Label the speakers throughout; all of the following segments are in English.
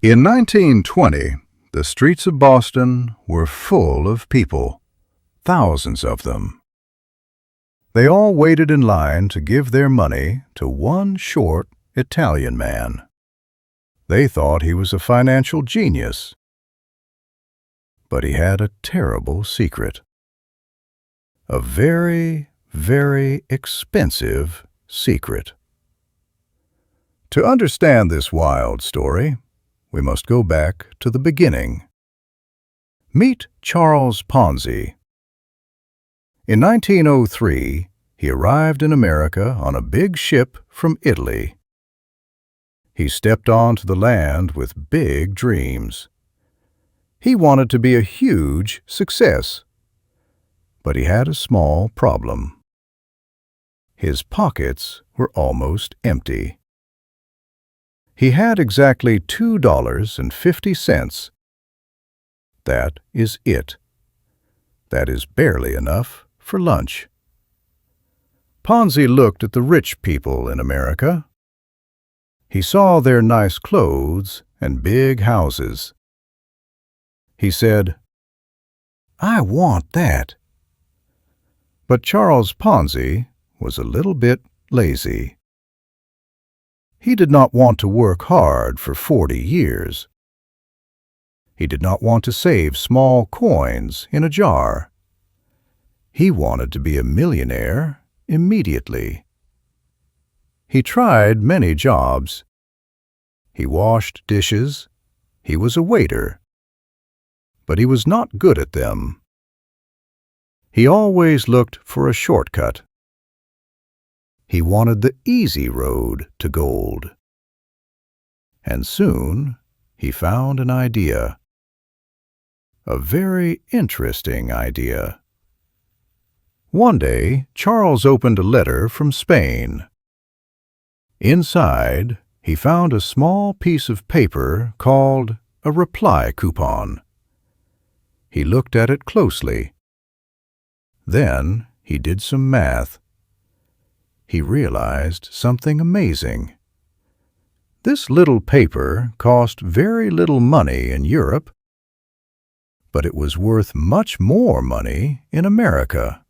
Speaker 1: In 1920, the streets of Boston were full of people, thousands of them. They all waited in line to give their money to one short Italian man. They thought he was a financial genius, but he had a terrible secret. A very, very expensive secret. To understand this wild story, we must go back to the beginning. Meet Charles Ponzi. In 1903, he arrived in America on a big ship from Italy. He stepped onto the land with big dreams. He wanted to be a huge success, but he had a small problem. His pockets were almost empty. He had exactly $2.50. That is it. That is barely enough for lunch. Ponzi looked at the rich people in America. He saw their nice clothes and big houses. He said, "I want that." But Charles Ponzi was a little bit lazy. He did not want to work hard for 40 years. He did not want to save small coins in a jar. He wanted to be a millionaire immediately. He tried many jobs. He washed dishes. He was a waiter. But he was not good at them. He always looked for a shortcut. He wanted the easy road to gold. And soon he found an idea. A very interesting idea. One day, Charles opened a letter from Spain. Inside, he found a small piece of paper called a reply coupon. He looked at it closely. Then he did some math. He realized something amazing. This little paper cost very little money in Europe, but it was worth much more money in America.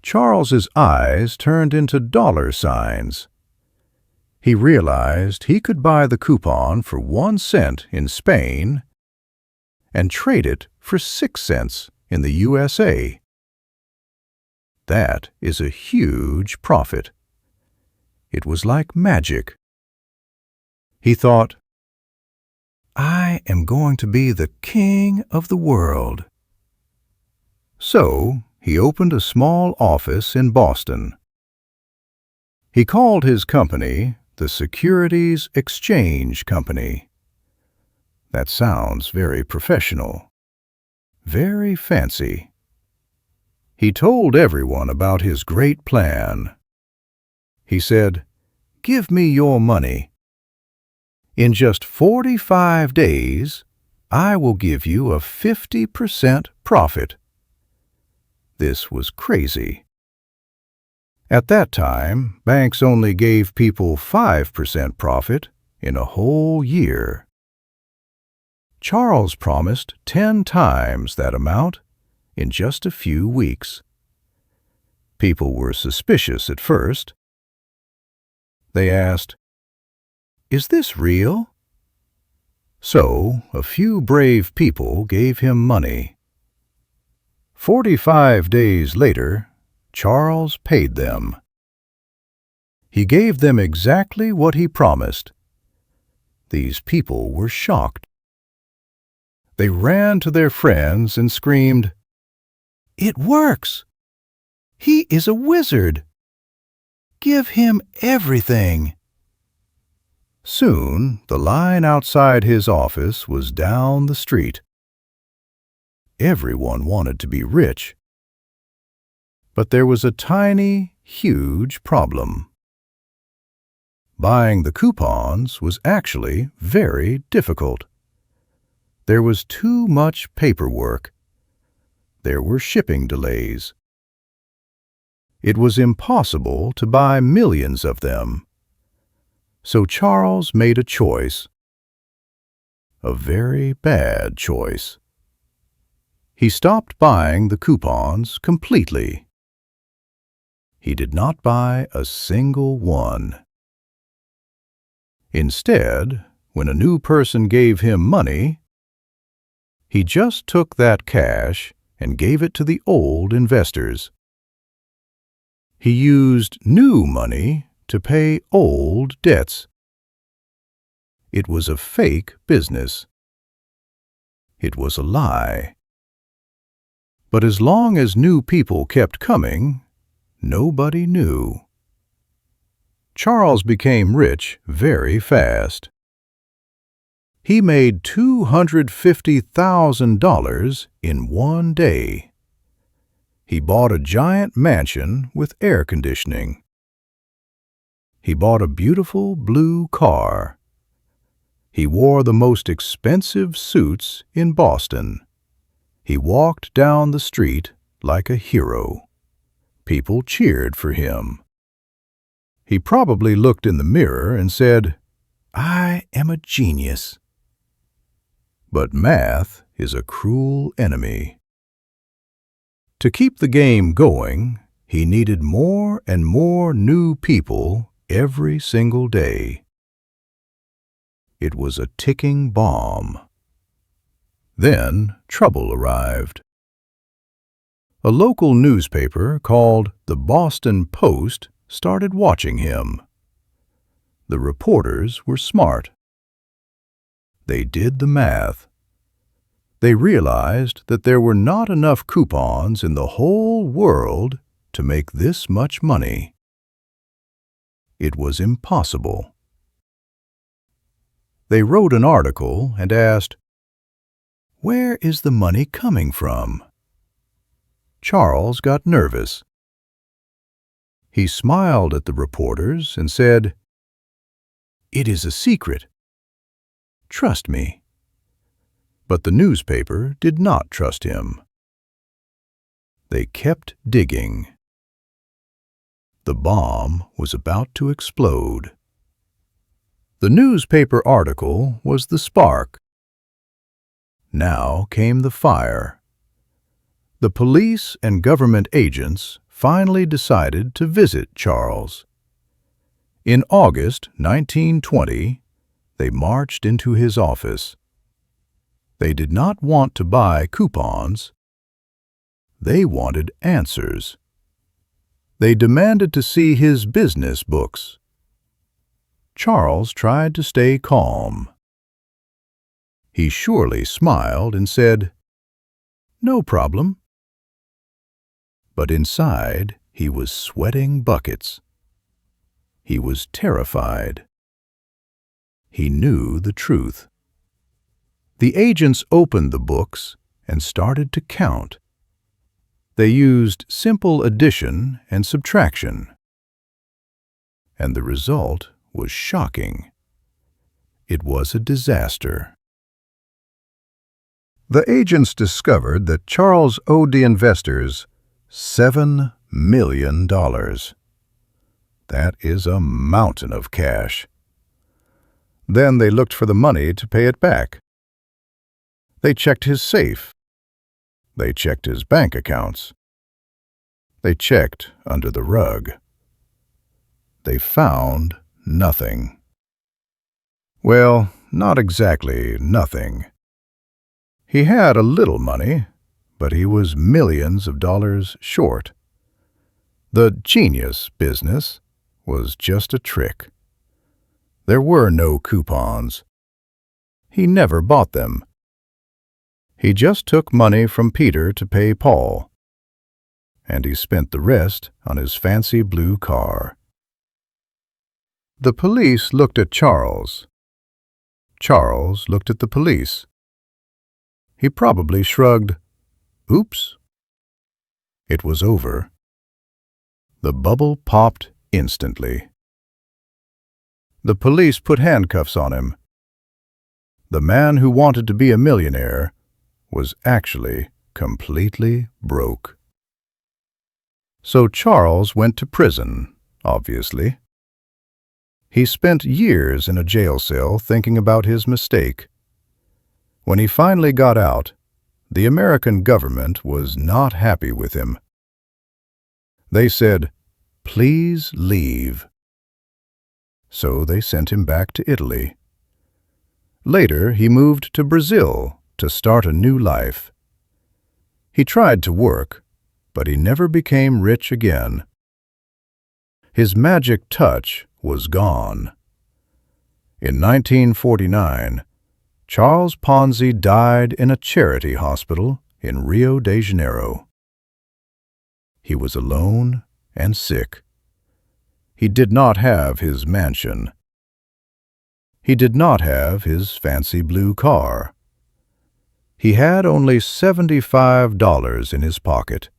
Speaker 1: Charles's eyes turned into dollar signs. He realized he could buy the coupon for 1 cent in Spain and trade it for 6 cents in the USA. That is a huge profit. It was like magic. He thought, "I am going to be the king of the world." So he opened a small office in Boston. He called his company the Securities Exchange Company. That sounds very professional, very fancy. He told everyone about his great plan. He said, "Give me your money. In just 45 days, I will give you a 50% profit." This was crazy. At that time, banks only gave people 5% profit in a whole year. Charles promised 10 times that amount in just a few weeks. People were suspicious at first. They asked, "Is this real?" So a few brave people gave him money. 45 days later, Charles paid them. He gave them exactly what he promised. These people were shocked. They ran to their friends and screamed, "It works! He is a wizard! Give him everything!" Soon, the line outside his office was down the street. Everyone wanted to be rich. But there was a tiny, huge problem. Buying the coupons was actually very difficult. There was too much paperwork. There were shipping delays. It was impossible to buy millions of them. So Charles made a choice. a very bad choice. He stopped buying the coupons completely. He did not buy a single one. Instead, when a new person gave him money, he just took that cash and gave it to the old investors. He used new money to pay old debts. It was a fake business. It was a lie. But as long as new people kept coming, nobody knew. Charles became rich very fast. He made $250,000 in one day. He bought a giant mansion with air conditioning. He bought a beautiful blue car. He wore the most expensive suits in Boston. He walked down the street like a hero. People cheered for him. He probably looked in the mirror and said, "I am a genius." But math is a cruel enemy. To keep the game going, he needed more and more new people every single day. It was a ticking bomb. Then trouble arrived. A local newspaper called the Boston Post started watching him. The reporters were smart. They did the math. They realized that there were not enough coupons in the whole world to make this much money. It was impossible. They wrote an article and asked, "Where is the money coming from?" Charles got nervous. He smiled at the reporters and said, "It is a secret. Trust me." But the newspaper did not trust him. They kept digging. The bomb was about to explode. The newspaper article was the spark. Now came the fire. The police and government agents finally decided to visit Charles. In August 1920, they marched into his office. They did not want to buy coupons. They wanted answers. They demanded to see his business books. Charles tried to stay calm. He surely smiled and said, "No problem." But inside, he was sweating buckets. He was terrified. He knew the truth. The agents opened the books and started to count. They used simple addition and subtraction. And the result was shocking. It was a disaster. The agents discovered that Charles owed the investors $7 million. That is a mountain of cash. Then they looked for the money to pay it back. They checked his safe. They checked his bank accounts. They checked under the rug. They found nothing. Well, not exactly nothing. He had a little money, but he was millions of dollars short. The genius business was just a trick. There were no coupons. He never bought them. He just took money from Peter to pay Paul, and he spent the rest on his fancy blue car. The police looked at Charles. Charles looked at the police. He probably shrugged, "Oops." It was over. The bubble popped instantly. The police put handcuffs on him. The man who wanted to be a millionaire was actually completely broke. So Charles went to prison, obviously. He spent years in a jail cell thinking about his mistake. When he finally got out, the American government was not happy with him. They said, "Please leave." So they sent him back to Italy. Later, he moved to Brazil to start a new life. He tried to work, but he never became rich again. His magic touch was gone. In 1949, Charles Ponzi died in a charity hospital in Rio de Janeiro. He was alone and sick. He did not have his mansion. He did not have his fancy blue car. He had only $75 in his pocket.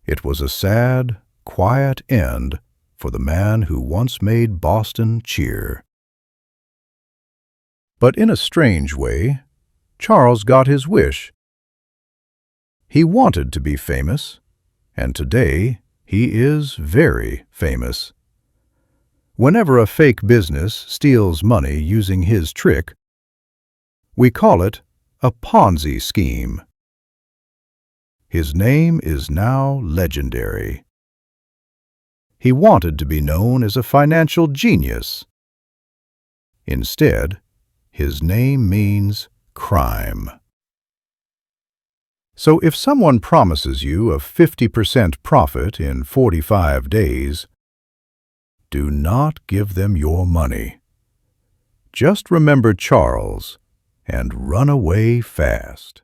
Speaker 1: It was a sad, quiet end for the man who once made Boston cheer. But in a strange way, Charles got his wish. He wanted to be famous, and today he is very famous. Whenever a fake business steals money using his trick, we call it a Ponzi scheme. His name is now legendary. He wanted to be known as a financial genius. Instead, his name means crime. So if someone promises you a 50% profit in 45 days, do not give them your money. Just remember Charles and run away fast.